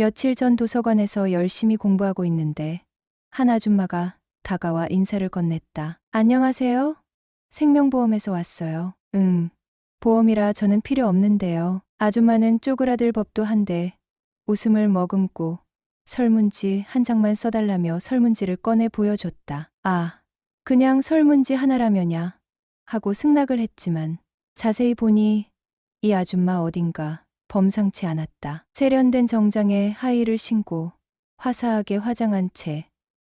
며칠 전 도서관에서 열심히 공부하고 있는데 한 아줌마가 다가와 인사를 건넸다. 안녕하세요. 생명보험에서 왔어요. 보험이라 저는 필요 없는데요. 아줌마는 쪼그라들 법도 한데 웃음을 머금고 설문지 한 장만 써달라며 설문지를 꺼내 보여줬다. 아, 그냥 설문지 하나라면야 하고 승낙을 했지만 자세히 보니 이 아줌마 어딘가 범상치 않았다. 세련된 정장에 하의를 신고 화사하게 화장한 채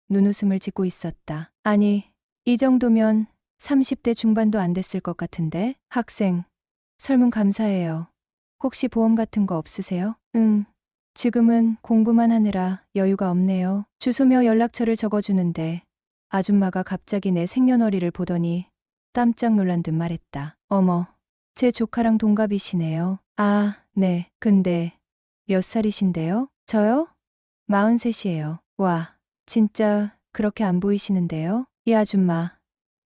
눈웃음을 짓고 있었다. 아니, 이 정도면 30대 중반도 안 됐을 것 같은데? 학생, 설문 감사해요. 혹시 보험 같은 거 없으세요? 지금은 공부만 하느라 여유가 없네요. 주소며 연락처를 적어주는데 아줌마가 갑자기 내 생년월일을 보더니 깜짝 놀란 듯 말했다. 어머, 제 조카랑 동갑이시네요. 아, 네. 근데 몇 살이신데요? 저요? 43이에요. 와, 진짜 그렇게 안 보이시는데요? 이 아줌마,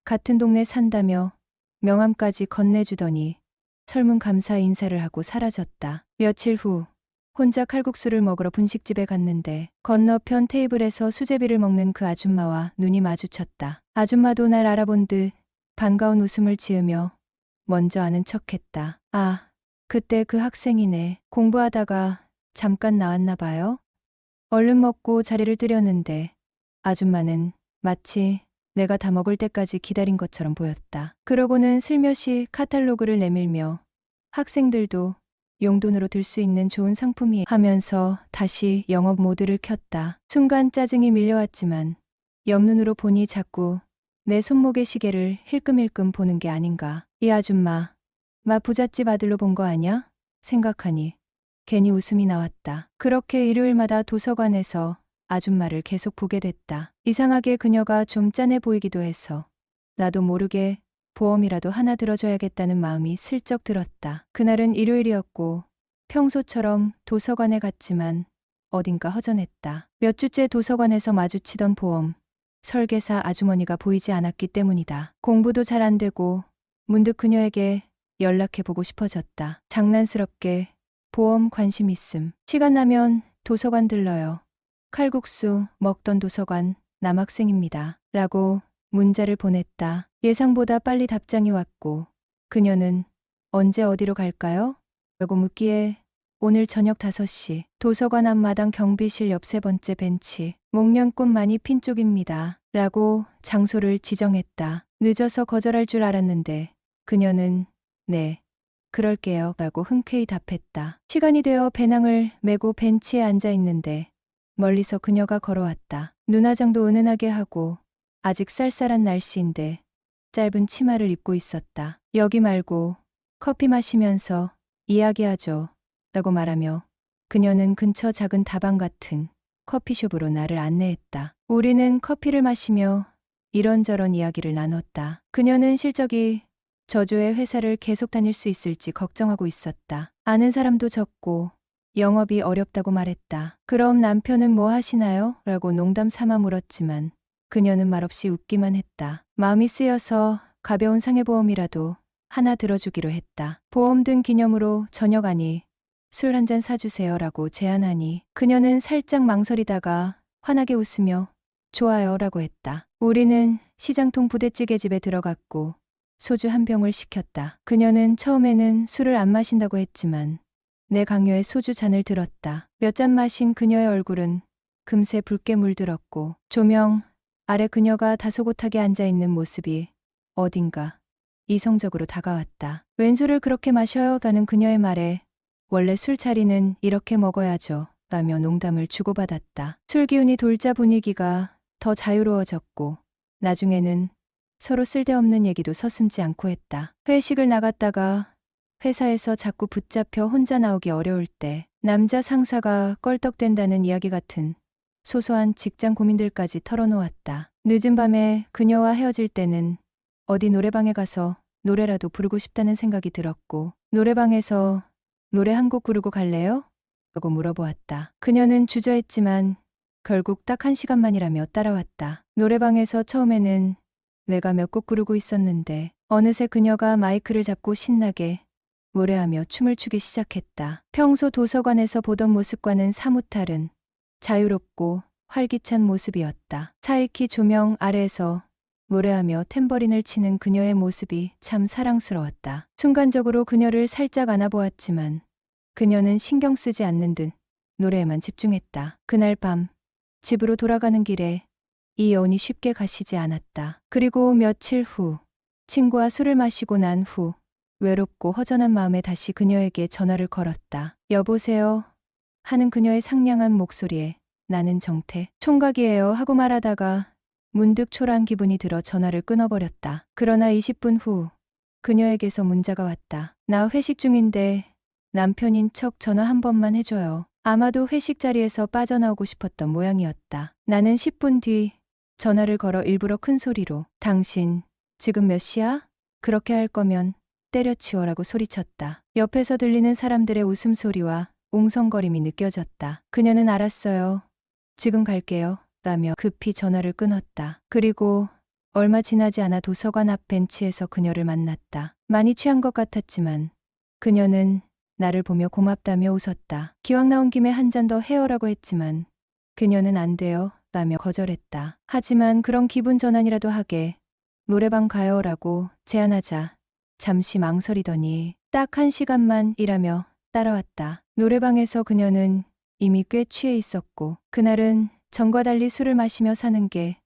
같은 동네 산다며 명함까지 건네주더니 설문감사 인사를 하고 사라졌다. 며칠 후 혼자 칼국수를 먹으러 분식집에 갔는데 건너편 테이블에서 수제비를 먹는 그 아줌마와 눈이 마주쳤다. 아줌마도 날 알아본 듯 반가운 웃음을 지으며 먼저 아는 척했다. 아, 그때 그 학생이네. 공부하다가 잠깐 나왔나 봐요. 얼른 먹고 자리를 뜨려는데 아줌마는 마치 내가 다 먹을 때까지 기다린 것처럼 보였다. 그러고는 슬며시 카탈로그를 내밀며 학생들도 용돈으로 들 수 있는 좋은 상품이 하면서 다시 영업 모드를 켰다. 순간 짜증이 밀려왔지만 옆눈으로 보니 자꾸 내 손목의 시계를 힐끔힐끔 보는 게 아닌가. 이 아줌마, 마 부잣집 아들로 본 거 아냐? 생각하니 괜히 웃음이 나왔다. 그렇게 일요일마다 도서관에서 아줌마를 계속 보게 됐다. 이상하게 그녀가 좀 짠해 보이기도 해서 나도 모르게 보험이라도 하나 들어줘야겠다는 마음이 슬쩍 들었다. 그날은 일요일이었고 평소처럼 도서관에 갔지만 어딘가 허전했다. 몇 주째 도서관에서 마주치던 보험 설계사 아주머니가 보이지 않았기 때문이다. 공부도 잘 안 되고 문득 그녀에게 연락해보고 싶어졌다. 장난스럽게 보험 관심 있음. 시간 나면 도서관 들러요. 칼국수 먹던 도서관 남학생입니다. 라고 문자를 보냈다. 예상보다 빨리 답장이 왔고 그녀는 언제 어디로 갈까요? 라고 묻기에 오늘 저녁 5시 도서관 앞마당 경비실 옆 3번째 벤치 목련꽃 많이 핀 쪽입니다. 라고 장소를 지정했다. 늦어서 거절할 줄 알았는데 그녀는 네, 그럴게요. 라고 흔쾌히 답했다. 시간이 되어 배낭을 메고 벤치에 앉아 있는데 멀리서 그녀가 걸어왔다. 눈화장도 은은하게 하고 아직 쌀쌀한 날씨인데 짧은 치마를 입고 있었다. 여기 말고 커피 마시면서 이야기하죠. 라고 말하며 그녀는 근처 작은 다방 같은 커피숍으로 나를 안내했다. 우리는 커피를 마시며 이런저런 이야기를 나눴다. 그녀는 실적이 저조의 회사를 계속 다닐 수 있을지 걱정하고 있었다. 아는 사람도 적고 영업이 어렵다고 말했다. 그럼 남편은 뭐 하시나요? 라고 농담 삼아 물었지만 그녀는 말없이 웃기만 했다. 마음이 쓰여서 가벼운 상해보험이라도 하나 들어주기로 했다. 보험 든 기념으로 저녁 아니 술 한 잔 사주세요 라고 제안하니 그녀는 살짝 망설이다가 환하게 웃으며 좋아요 라고 했다. 우리는 시장통 부대찌개집에 들어갔고 소주 한 병을 시켰다. 그녀는 처음에는 술을 안 마신다고 했지만 내 강요에 소주 잔을 들었다. 몇 잔 마신 그녀의 얼굴은 금세 붉게 물들었고 조명 아래 그녀가 다소곳하게 앉아있는 모습이 어딘가 이성적으로 다가왔다. 웬 술을 그렇게 마셔요? 라는 그녀의 말에 원래 술자리는 이렇게 먹어야죠. 라며 농담을 주고받았다. 술 기운이 돌자 분위기가 더 자유로워졌고 나중에는 서로 쓸데없는 얘기도 서슴지 않고 했다. 회식을 나갔다가 회사에서 자꾸 붙잡혀 혼자 나오기 어려울 때 남자 상사가 껄떡댄다는 이야기 같은 소소한 직장 고민들까지 털어놓았다. 늦은 밤에 그녀와 헤어질 때는 어디 노래방에 가서 노래라도 부르고 싶다는 생각이 들었고 노래방에서 노래 한 곡 부르고 갈래요? 라고 물어보았다. 그녀는 주저했지만 결국 딱 1시간만이라며 따라왔다. 노래방에서 처음에는 내가 몇 곡 부르고 있었는데 어느새 그녀가 마이크를 잡고 신나게 노래하며 춤을 추기 시작했다. 평소 도서관에서 보던 모습과는 사뭇 다른 자유롭고 활기찬 모습이었다. 사이키 조명 아래에서 노래하며 탬버린을 치는 그녀의 모습이 참 사랑스러웠다. 순간적으로 그녀를 살짝 안아보았지만 그녀는 신경 쓰지 않는 듯 노래에만 집중했다. 그날 밤 집으로 돌아가는 길에 이 여운이 쉽게 가시지 않았다. 그리고 며칠 후 친구와 술을 마시고 난 후 외롭고 허전한 마음에 다시 그녀에게 전화를 걸었다. 여보세요? 하는 그녀의 상냥한 목소리에 나는 정태 총각이에요 하고 말하다가 문득 초라한 기분이 들어 전화를 끊어버렸다. 그러나 20분 후 그녀에게서 문자가 왔다. 나 회식 중인데 남편인 척 전화 한 번만 해줘요. 아마도 회식 자리에서 빠져나오고 싶었던 모양이었다. 나는 10분 뒤 전화를 걸어 일부러 큰 소리로 당신 지금 몇 시야? 그렇게 할 거면 때려치워라고 소리쳤다. 옆에서 들리는 사람들의 웃음소리와 웅성거림이 느껴졌다. 그녀는 알았어요. 지금 갈게요. 라며 급히 전화를 끊었다. 그리고 얼마 지나지 않아 도서관 앞 벤치에서 그녀를 만났다. 많이 취한 것 같았지만 그녀는 나를 보며 고맙다며 웃었다. 기왕 나온 김에 한 잔 더 해요라고 했지만 그녀는 안 돼요 라며 거절했다. 하지만 그런 기분 전환이라도 하게 노래방 가요라고 제안하자 잠시 망설이더니 딱 1시간만 일하며 따라왔다. 노래방에서 그녀는 이미 꽤 취해 있었고 그날은 전과 달리 술을 마시며 사는 게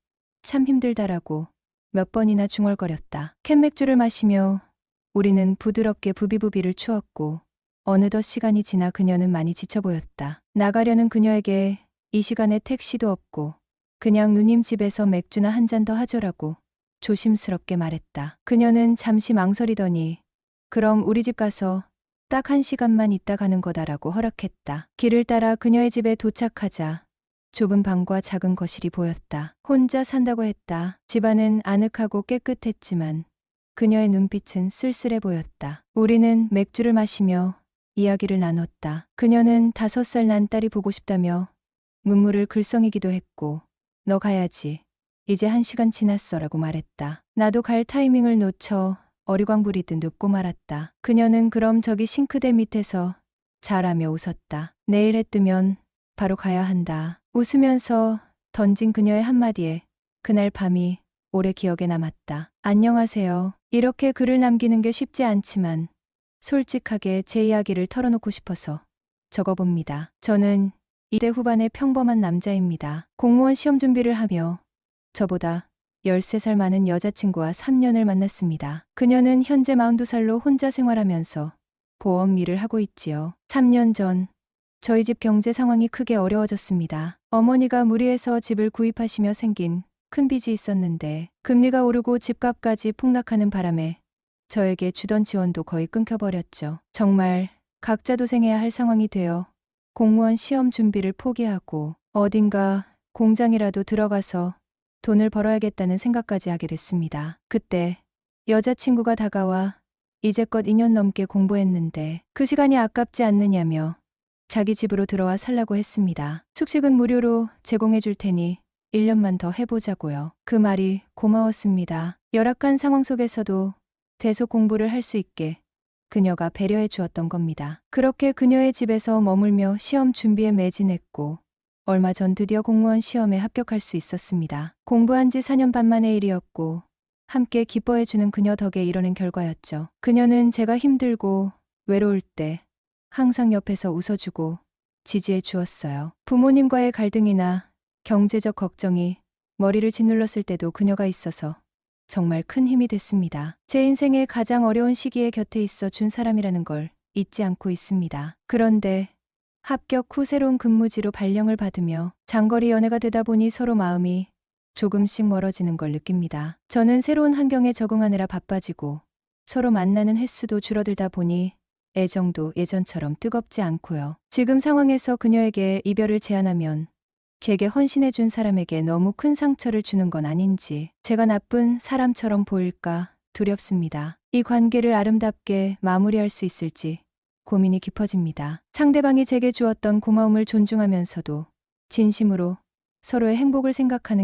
참 힘들다라고 몇 번이나 중얼거렸다. 캔맥주를 마시며 우리는 부드럽게 부비부비를 추었고 어느덧 시간이 지나 그녀는 많이 지쳐 보였다. 나가려는 그녀에게 이 시간에 택시도 없고 그냥 누님 집에서 맥주나 한 잔 더 하죠라고 조심스럽게 말했다. 그녀는 잠시 망설이더니 그럼 우리 집 가서 딱 1시간만 있다 가는 거다라고 허락했다. 길을 따라 그녀의 집에 도착하자 좁은 방과 작은 거실이 보였다. 혼자 산다고 했다. 집안은 아늑하고 깨끗했지만 그녀의 눈빛은 쓸쓸해 보였다. 우리는 맥주를 마시며 이야기를 나눴다. 그녀는 5살 난 딸이 보고 싶다며 눈물을 글썽이기도 했고 너 가야지. 이제 1시간 지났어 라고 말했다. 나도 갈 타이밍을 놓쳐 어리광부리듯 눕고 말았다. 그녀는 그럼 저기 싱크대 밑에서 자라며 웃었다. 내일 해 뜨면 바로 가야 한다. 웃으면서 던진 그녀의 한마디에 그날 밤이 오래 기억에 남았다. 안녕하세요. 이렇게 글을 남기는 게 쉽지 않지만 솔직하게 제 이야기를 털어놓고 싶어서 적어봅니다. 저는 20대 후반의 평범한 남자입니다. 공무원 시험 준비를 하며 저보다 13살 많은 여자친구와 3년을 만났습니다. 그녀는 현재 42살로 혼자 생활하면서 보험 일을 하고 있지요. 3년 전 저희 집 경제 상황이 크게 어려워졌습니다. 어머니가 무리해서 집을 구입하시며 생긴 큰 빚이 있었는데 금리가 오르고 집값까지 폭락하는 바람에 저에게 주던 지원도 거의 끊겨버렸죠. 정말 각자도생해야 할 상황이 되어 공무원 시험 준비를 포기하고 어딘가 공장이라도 들어가서 돈을 벌어야겠다는 생각까지 하게 됐습니다. 그때 여자친구가 다가와 이제껏 2년 넘게 공부했는데 그 시간이 아깝지 않느냐며 자기 집으로 들어와 살라고 했습니다. 숙식은 무료로 제공해 줄 테니 1년만 더 해보자고요. 그 말이 고마웠습니다. 열악한 상황 속에서도 대소 공부를 할 수 있게 그녀가 배려해 주었던 겁니다. 그렇게 그녀의 집에서 머물며 시험 준비에 매진했고 얼마 전 드디어 공무원 시험에 합격할 수 있었습니다. 공부한 지 4년 반 만의 일이었고 함께 기뻐해 주는 그녀 덕에 이뤄낸 결과였죠. 그녀는 제가 힘들고 외로울 때 항상 옆에서 웃어주고 지지해 주었어요. 부모님과의 갈등이나 경제적 걱정이 머리를 짓눌렀을 때도 그녀가 있어서 정말 큰 힘이 됐습니다. 제 인생의 가장 어려운 시기에 곁에 있어 준 사람이라는 걸 잊지 않고 있습니다. 그런데 합격 후 새로운 근무지로 발령을 받으며 장거리 연애가 되다 보니 서로 마음이 조금씩 멀어지는 걸 느낍니다. 저는 새로운 환경에 적응하느라 바빠지고 서로 만나는 횟수도 줄어들다 보니 애정도 예전처럼 뜨겁지 않고요. 지금 상황에서 그녀에게 이별을 제안하면 제게 헌신해준 사람에게 너무 큰 상처를 주는 건 아닌지 제가 나쁜 사람처럼 보일까 두렵습니다. 이 관계를 아름답게 마무리할 수 있을지 고민이 깊어집니다. 상대방이 제게 주었던 고마움을 존중하면서도 진심으로 서로의 행복을 생각하는